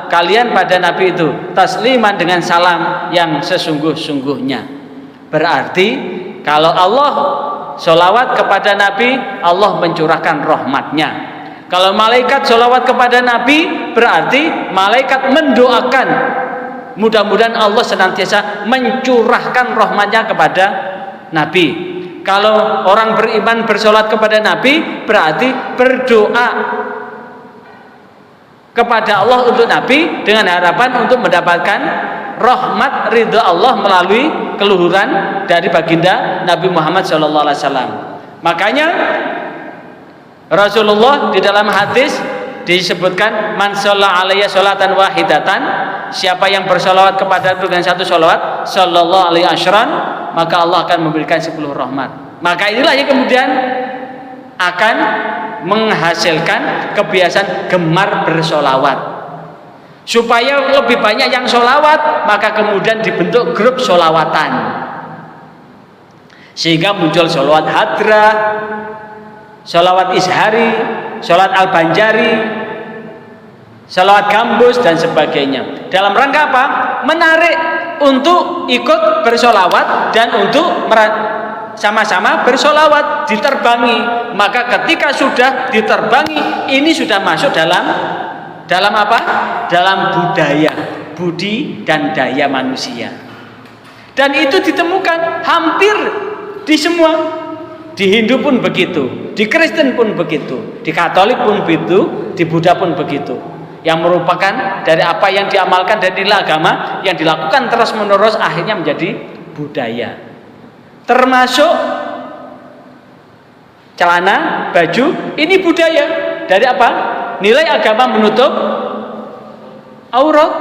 kalian pada nabi itu, tasliman, dengan salam yang sesungguh-sungguhnya. Berarti kalau Allah sholawat kepada Nabi, Allah mencurahkan rahmatnya. Kalau malaikat sholawat kepada Nabi, berarti malaikat mendoakan mudah-mudahan Allah senantiasa mencurahkan rahmatnya kepada Nabi. Kalau orang beriman bersolat kepada Nabi, berarti berdoa kepada Allah untuk Nabi dengan harapan untuk mendapatkan rahmat ridha Allah melalui keluhuran dari baginda Nabi Muhammad SAW. Makanya Rasulullah di dalam hadis disebutkan, man shalla alayya sholatan wahidatan, siapa yang bersolawat kepada dengan satu sholawat sallallahu alaihi asyran, maka Allah akan memberikan 10 rahmat. Maka inilah yang kemudian akan menghasilkan kebiasaan gemar bersolawat. Supaya lebih banyak yang solawat, maka kemudian dibentuk grup solawatan, sehingga muncul solawat hadrah, solawat ishari, solawat al-banjari, solawat gambus dan sebagainya. Dalam rangka apa? Menarik untuk ikut bersolawat dan untuk sama-sama bersolawat, diterbangi. Maka ketika sudah diterbangi, ini sudah masuk dalam apa? Dalam budaya, budi dan daya manusia. Dan itu ditemukan hampir di semua. Di Hindu pun begitu, di Kristen pun begitu, di Katolik pun begitu, di Buddha pun begitu. Yang merupakan dari apa yang diamalkan dari nilai agama yang dilakukan terus menerus akhirnya menjadi budaya. Termasuk celana, baju, ini budaya. Dari apa? Nilai agama menutup aurat.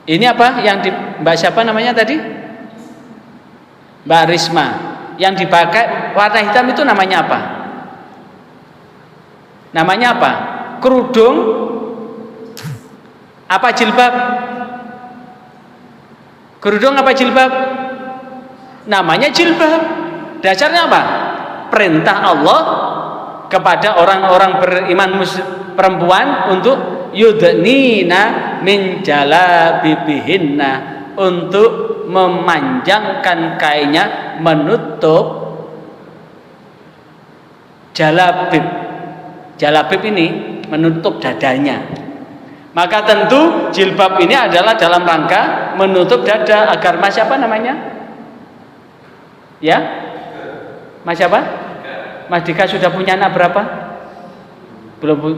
Ini apa? Yang di Mbak siapa namanya tadi? Mbak Risma. Yang dipakai warna hitam itu namanya apa? Namanya apa? Kerudung apa jilbab? Kerudung apa jilbab? Namanya jilbab. Dasarnya apa? Perintah Allah kepada orang-orang beriman perempuan untuk yudnina min jalabibihinna, untuk memanjangkan kainnya, menutup jalabib. Jalabib ini menutup dadanya. Maka tentu jilbab ini adalah dalam rangka menutup dada agar Mas siapa namanya? Ya? Mas siapa? Mas Dika sudah punya anak berapa?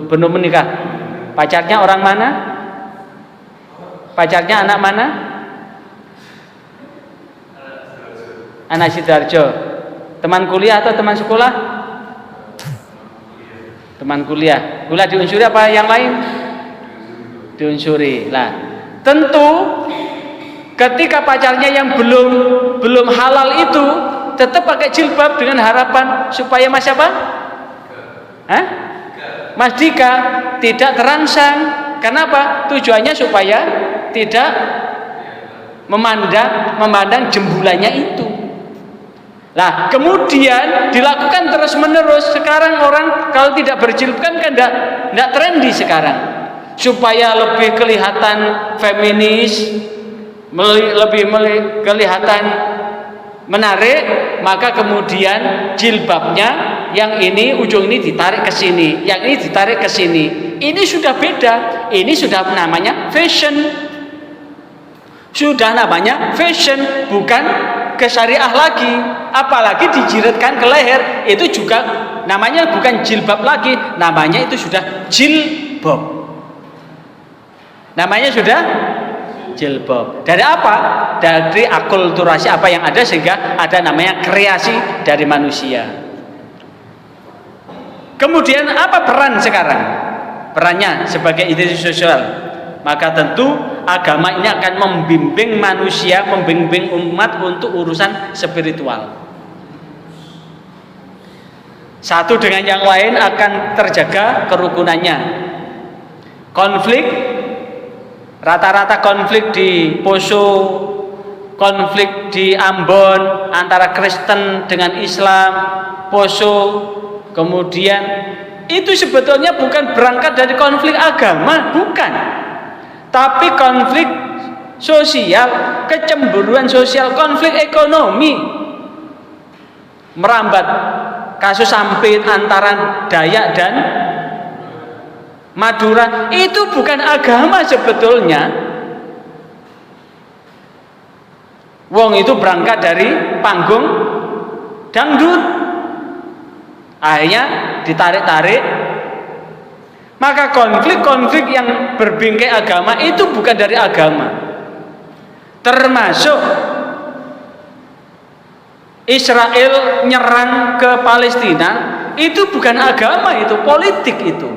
Belum menikah. Pacarnya orang mana? Pacarnya anak mana? Anak Sidoarjo. Teman kuliah atau teman sekolah? Teman kuliah. Kuliah diunsuri apa yang lain? Diunsuri. Lah, tentu ketika pacarnya yang belum halal itu tetap pakai jilbab dengan harapan supaya Mas apa? Hah? Mas Dika tidak terangsang. Kenapa? Tujuannya supaya tidak memandang jembulannya itu. Lah, kemudian dilakukan terus menerus. Sekarang orang kalau tidak berjilbab kan enggak trendy sekarang. Supaya lebih kelihatan feminis, lebih kelihatan menarik, maka kemudian jilbabnya yang ini ujung ini ditarik ke sini, yang ini ditarik ke sini. Ini sudah beda. Ini sudah namanya fashion. Sudah namanya fashion, bukan ke syariah lagi. Apalagi dijiritkan ke leher, itu juga namanya bukan jilbab lagi, namanya itu sudah jilbab. Namanya sudah jilbab. Dari apa? Dari akulturasi apa yang ada sehingga ada namanya kreasi dari manusia. Kemudian apa peran sekarang? Perannya sebagai institusi sosial. Maka tentu agama ini akan membimbing manusia, membimbing umat untuk urusan spiritual. Satu dengan yang lain akan terjaga kerukunannya. Konflik, rata-rata konflik di Poso, konflik di Ambon antara Kristen dengan Islam, Poso, kemudian itu sebetulnya bukan berangkat dari konflik agama, bukan. Tapi konflik sosial, kecemburuan sosial, konflik ekonomi. merambat kasus sampit antara Dayak dan Madura, itu bukan agama sebetulnya. Wong itu berangkat dari panggung dangdut, akhirnya ditarik-tarik. Maka konflik-konflik yang berbingkai agama itu bukan dari agama. Termasuk Israel nyerang ke Palestina, itu bukan agama, itu politik itu.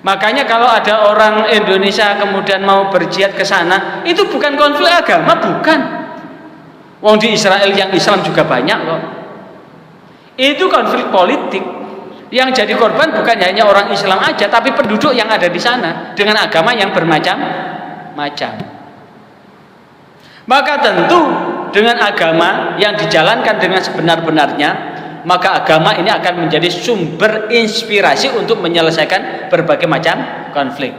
Makanya kalau ada orang Indonesia kemudian mau berjihad ke sana, itu bukan konflik agama, bukan. Wong di Israel yang Islam juga banyak kok. Itu konflik politik. Yang jadi korban bukan hanya orang Islam aja, tapi penduduk yang ada di sana dengan agama yang bermacam-macam. Maka tentu dengan agama yang dijalankan dengan sebenar-benarnya, maka agama ini akan menjadi sumber inspirasi untuk menyelesaikan berbagai macam konflik.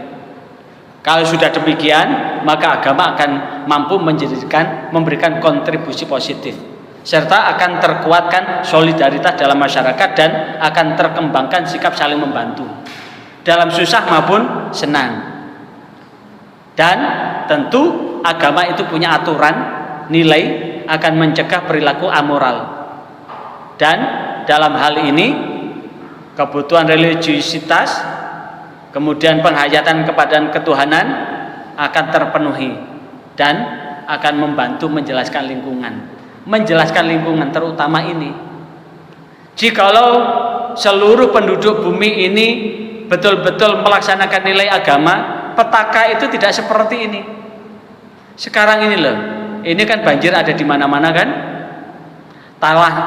Kalau sudah demikian, maka agama akan mampu memberikan kontribusi positif, serta akan terkuatkan solidaritas dalam masyarakat dan akan terkembangkan sikap saling membantu dalam susah maupun senang. Dan tentu agama itu punya aturan, nilai, akan mencegah perilaku amoral. Dan dalam hal ini kebutuhan religiusitas, kemudian penghayatan kepada ketuhanan akan terpenuhi dan akan membantu menjelaskan lingkungan terutama ini. Jikalau seluruh penduduk bumi ini betul-betul melaksanakan nilai agama, petaka itu tidak seperti ini. Sekarang ini loh, ini kan banjir ada di mana-mana kan,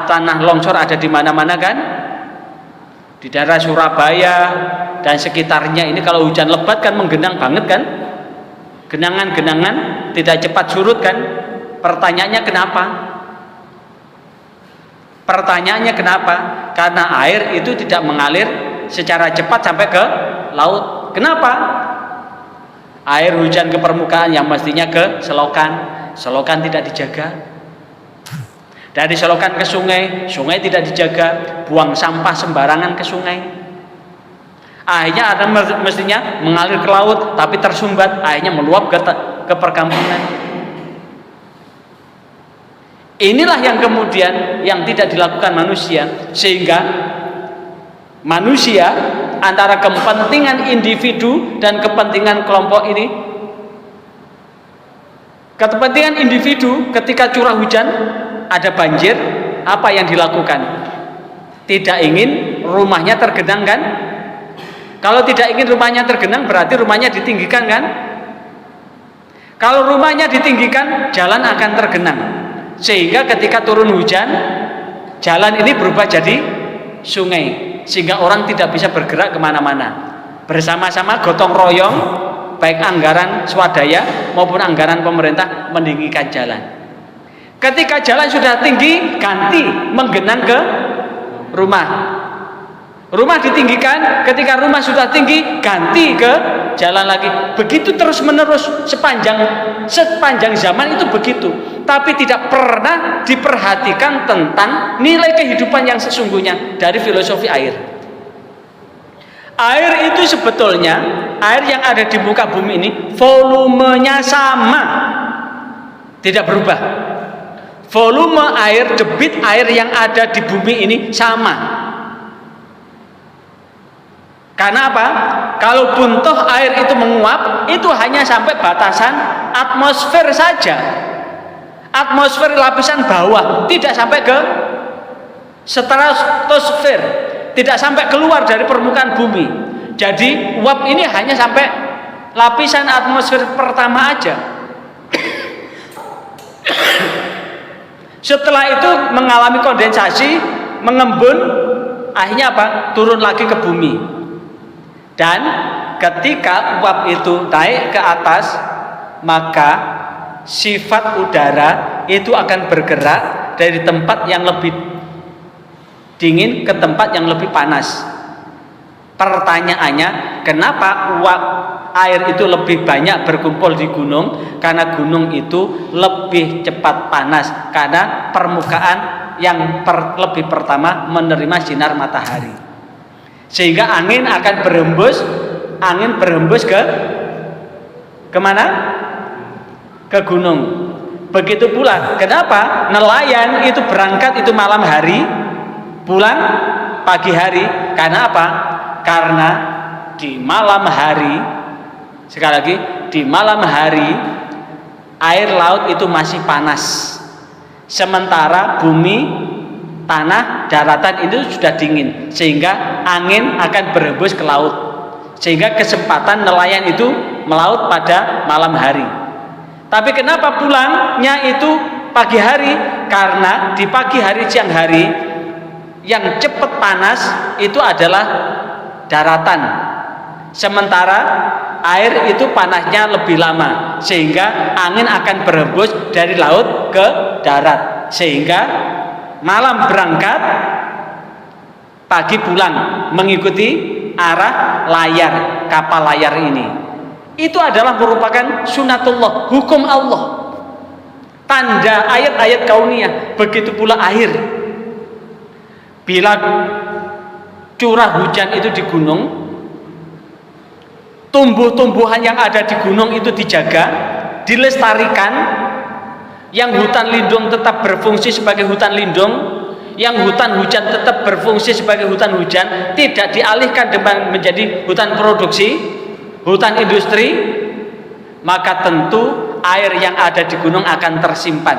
tanah longsor ada di mana-mana kan, di daerah Surabaya dan sekitarnya ini kalau hujan lebat kan menggenang banget kan, genangan-genangan tidak cepat surut kan. Pertanyaannya kenapa? Karena air itu tidak mengalir secara cepat sampai ke laut. Kenapa? Air hujan ke permukaan yang mestinya ke selokan tidak dijaga. Dari selokan ke sungai tidak dijaga, buang sampah sembarangan ke sungai. Akhirnya ada mestinya mengalir ke laut tapi tersumbat, akhirnya meluap ke perkampungan. Inilah yang kemudian yang tidak dilakukan manusia, sehingga manusia antara kepentingan individu dan kepentingan kelompok ini, kepentingan individu ketika curah hujan ada banjir, apa yang dilakukan? Tidak ingin rumahnya tergenang kan? Kalau tidak ingin rumahnya tergenang berarti rumahnya ditinggikan kan? Kalau rumahnya ditinggikan, jalan akan tergenang. Sehingga ketika turun hujan, jalan ini berubah jadi sungai, sehingga orang tidak bisa bergerak kemana-mana. Bersama-sama gotong royong, baik anggaran swadaya maupun anggaran pemerintah meninggikan jalan. Ketika jalan sudah tinggi, ganti menggenang ke rumah. Rumah ditinggikan, ketika rumah sudah tinggi, ganti ke jalan lagi. Begitu terus menerus sepanjang zaman itu begitu. Tapi tidak pernah diperhatikan tentang nilai kehidupan yang sesungguhnya dari filosofi air. Air itu sebetulnya, air yang ada di muka bumi ini volumenya sama, tidak berubah. Volume air, debit air yang ada di bumi ini sama. Karena apa? Kalaupun toh air itu menguap, itu hanya sampai batasan atmosfer saja. Atmosfer lapisan bawah, tidak sampai ke stratosfer, tidak sampai keluar dari permukaan bumi. Jadi uap ini hanya sampai lapisan atmosfer pertama aja. Setelah itu mengalami kondensasi, mengembun, akhirnya apa? Turun lagi ke bumi. Dan ketika uap itu naik ke atas, maka sifat udara itu akan bergerak dari tempat yang lebih dingin ke tempat yang lebih panas. Pertanyaannya, kenapa uap air itu lebih banyak berkumpul di gunung? Karena gunung itu lebih cepat panas, karena permukaan yang lebih pertama menerima sinar matahari, sehingga angin akan berhembus ke kemana? Ke gunung. Begitu pula, kenapa nelayan itu berangkat itu malam hari, pulang pagi hari? Karena apa? Karena di malam hari, sekali lagi, di malam hari air laut itu masih panas, sementara bumi, tanah, daratan itu sudah dingin, sehingga angin akan berhembus ke laut, sehingga kesempatan nelayan itu melaut pada malam hari. Tapi kenapa pulangnya itu pagi hari? Karena di pagi hari, siang hari yang cepat panas itu adalah daratan, sementara air itu panasnya lebih lama, sehingga angin akan berhembus dari laut ke darat, sehingga malam berangkat, pagi pulang, mengikuti arah layar, kapal layar ini. Itu adalah merupakan sunatullah, hukum Allah, tanda ayat-ayat kauniyah. Begitu pula air. Bila curah hujan itu di gunung, tumbuh-tumbuhan yang ada di gunung itu dijaga, dilestarikan. Yang hutan lindung tetap berfungsi sebagai hutan lindung, yang hutan hujan tetap berfungsi sebagai hutan hujan, tidak dialihkan dengan menjadi hutan produksi, hutan industri, maka tentu air yang ada di gunung akan tersimpan.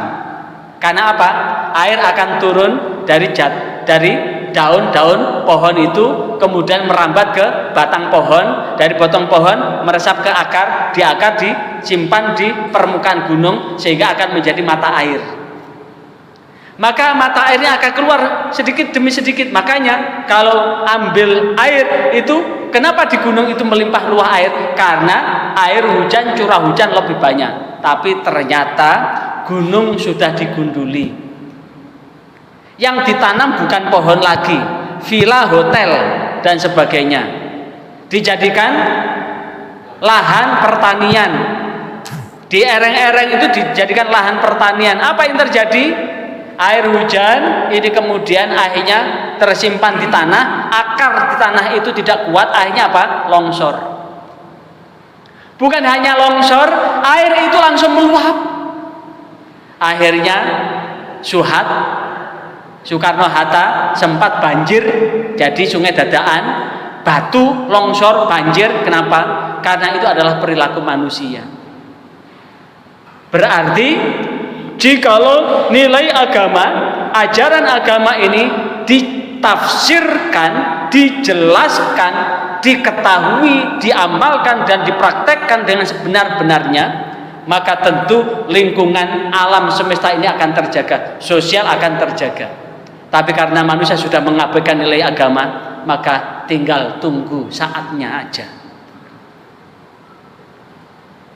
Karena apa? Air akan turun dari daun-daun pohon itu, kemudian merambat ke batang pohon, dari batang pohon meresap ke akar, di akar disimpan di permukaan gunung, sehingga akan menjadi mata air. Maka mata airnya akan keluar sedikit demi sedikit. Makanya kalau ambil air itu, kenapa di gunung itu melimpah ruah air? Karena air hujan, curah hujan lebih banyak. Tapi ternyata gunung sudah digunduli. Yang ditanam bukan pohon lagi, villa, hotel, dan sebagainya. Dijadikan lahan pertanian. Di ereng-ereng itu dijadikan lahan pertanian. Apa yang terjadi? Air hujan ini kemudian akhirnya tersimpan di tanah, akar di tanah itu tidak kuat, akhirnya apa? Longsor. Bukan hanya longsor, air itu langsung meluap. Akhirnya Soekarno-Hatta sempat banjir, jadi sungai Dadaan, batu, longsor, banjir. Kenapa? Karena itu adalah perilaku manusia. Berarti jikalau nilai agama, ajaran agama ini ditafsirkan, dijelaskan, diketahui, diamalkan, dan dipraktekkan dengan sebenar-benarnya, maka tentu lingkungan alam semesta ini akan terjaga, sosial akan terjaga. Tapi karena manusia sudah mengabaikan nilai agama, maka tinggal tunggu saatnya aja.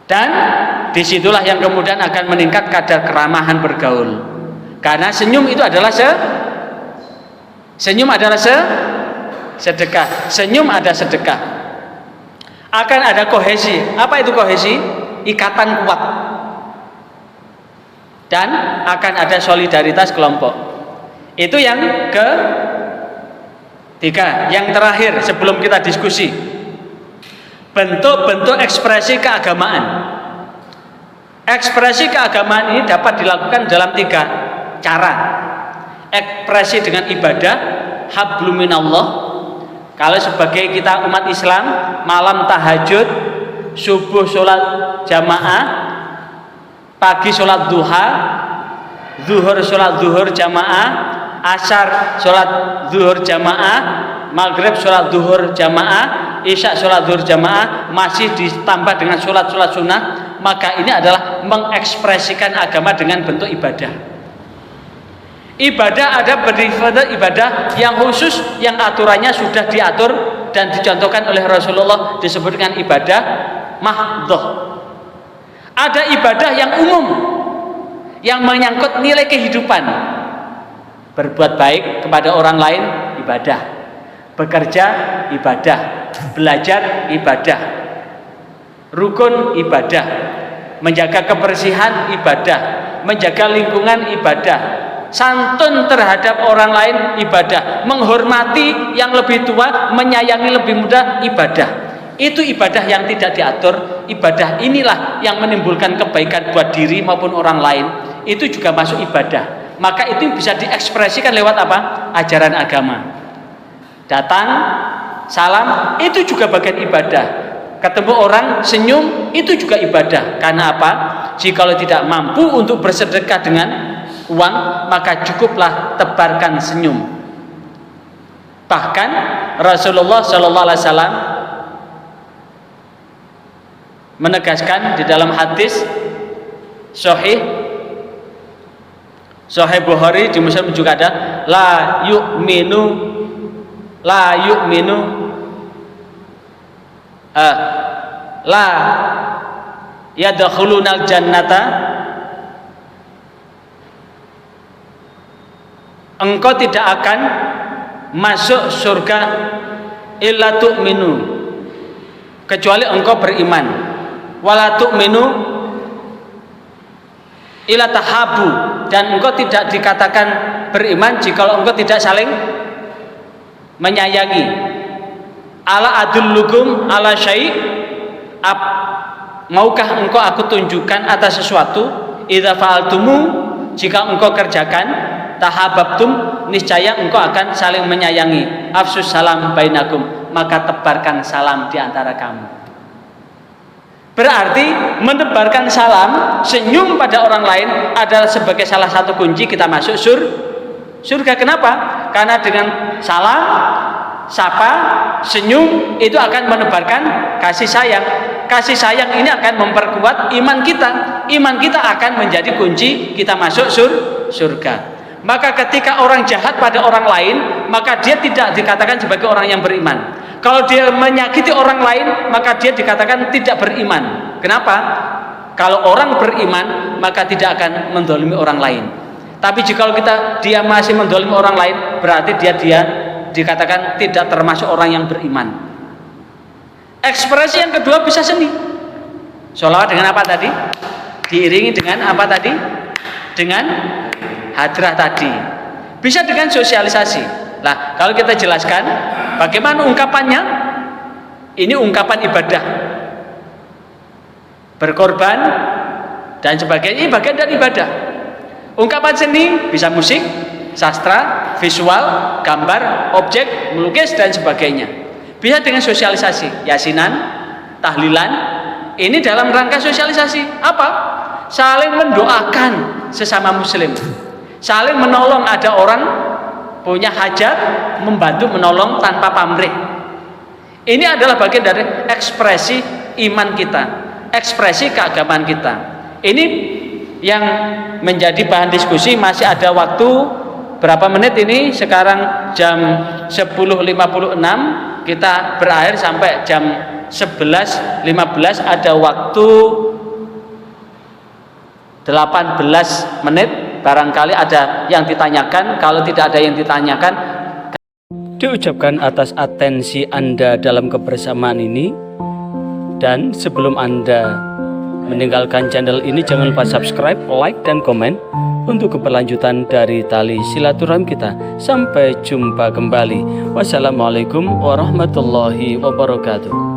Dan disitulah yang kemudian akan meningkat kadar keramahan bergaul. Karena senyum itu adalah sedekah. Senyum ada sedekah. Akan ada kohesi. Apa itu kohesi? Ikatan kuat. Dan akan ada solidaritas kelompok. Itu yang ketiga, yang terakhir sebelum kita diskusi. Bentuk-bentuk ekspresi keagamaan. Ekspresi keagamaan ini dapat dilakukan dalam 3 cara. Ekspresi dengan ibadah, hablum minallah. Kalau sebagai kita umat Islam, malam tahajud, subuh sholat jamaah, pagi sholat duha, zuhur sholat zuhur jamaah, asar sholat zuhur jamaah, maghrib sholat zuhur jamaah, isya sholat zuhur jamaah, masih ditambah dengan sholat-sholat sunnah. Maka ini adalah mengekspresikan agama dengan bentuk ibadah. Ibadah ada beribadah ibadah yang khusus, yang aturannya sudah diatur dan dicontohkan oleh Rasulullah, disebut dengan ibadah mahdhah. Ada ibadah yang umum, yang menyangkut nilai kehidupan. Berbuat baik kepada orang lain, ibadah. Bekerja, ibadah. Belajar, ibadah. Rukun, ibadah. Menjaga kebersihan, ibadah. Menjaga lingkungan, ibadah. Santun terhadap orang lain ibadah. Menghormati yang lebih tua, menyayangi lebih muda ibadah. Itu ibadah yang tidak diatur. Ibadah inilah yang menimbulkan kebaikan buat diri maupun orang lain. Itu juga masuk ibadah. Maka itu bisa diekspresikan lewat apa? Ajaran agama. Datang, salam, itu juga bagian ibadah. Ketemu orang, senyum, itu juga ibadah. Karena apa? Jikalau tidak mampu untuk bersedekah dengan uang, maka cukuplah tebarkan senyum. Bahkan Rasulullah Shallallahu Alaihi Wasallam menegaskan di dalam hadis Sahih Bukhari, di Muslim juga ada, la yu'minu la yadkhulunal jannata, engkau tidak akan masuk surga illa tu'minu, kecuali engkau beriman, wala tu'minu illa tahabu, dan engkau tidak dikatakan beriman jika engkau tidak saling menyayangi. Ala adullukum ala syai', maukah engkau aku tunjukkan atas sesuatu, idza fa'altumu, jika engkau kerjakan, tahabbtum, niscaya engkau akan saling menyayangi. Afsus salam bainakum, maka tebarkan salam di antara kamu. Berarti menebarkan salam, senyum pada orang lain adalah sebagai salah satu kunci kita masuk surga. Kenapa? Karena dengan salam, sapa, senyum itu akan menebarkan kasih sayang. Kasih sayang ini akan memperkuat iman kita. Iman kita akan menjadi kunci kita masuk surga. Maka ketika orang jahat pada orang lain, maka dia tidak dikatakan sebagai orang yang beriman. Kalau dia menyakiti orang lain, maka dia dikatakan tidak beriman. Kenapa? Kalau orang beriman, maka tidak akan mendolimi orang lain. Tapi jika dia masih mendolimi orang lain, berarti dia dikatakan tidak termasuk orang yang beriman. Ekspresi yang kedua bisa seni. Sholawat dengan apa tadi? Diiringi dengan apa tadi? Dengan hadrah tadi. Bisa dengan sosialisasi. Nah, kalau kita jelaskan bagaimana ungkapannya, ini ungkapan ibadah, berkorban dan sebagainya, ini bagian dari ibadah. Ungkapan seni bisa musik, sastra, visual, gambar, objek, melukis dan sebagainya. Bisa dengan sosialisasi, yasinan, tahlilan. Ini dalam rangka sosialisasi apa? Saling mendoakan sesama muslim, saling menolong. Ada orang punya hajat, membantu menolong tanpa pamrih. Ini adalah bagian dari ekspresi iman kita, ekspresi keagamaan kita. Ini yang menjadi bahan diskusi. Masih ada waktu berapa menit ini? Sekarang jam 10.56, kita berakhir sampai jam 11.15. Ada waktu 18 menit. Barangkali ada yang ditanyakan. Kalau tidak ada yang ditanyakan, diucapkan atas atensi Anda dalam kebersamaan ini. Dan sebelum Anda meninggalkan channel ini, jangan lupa subscribe, like, dan komen untuk keberlanjutan dari tali silaturahmi kita. Sampai jumpa kembali. Wassalamualaikum warahmatullahi wabarakatuh.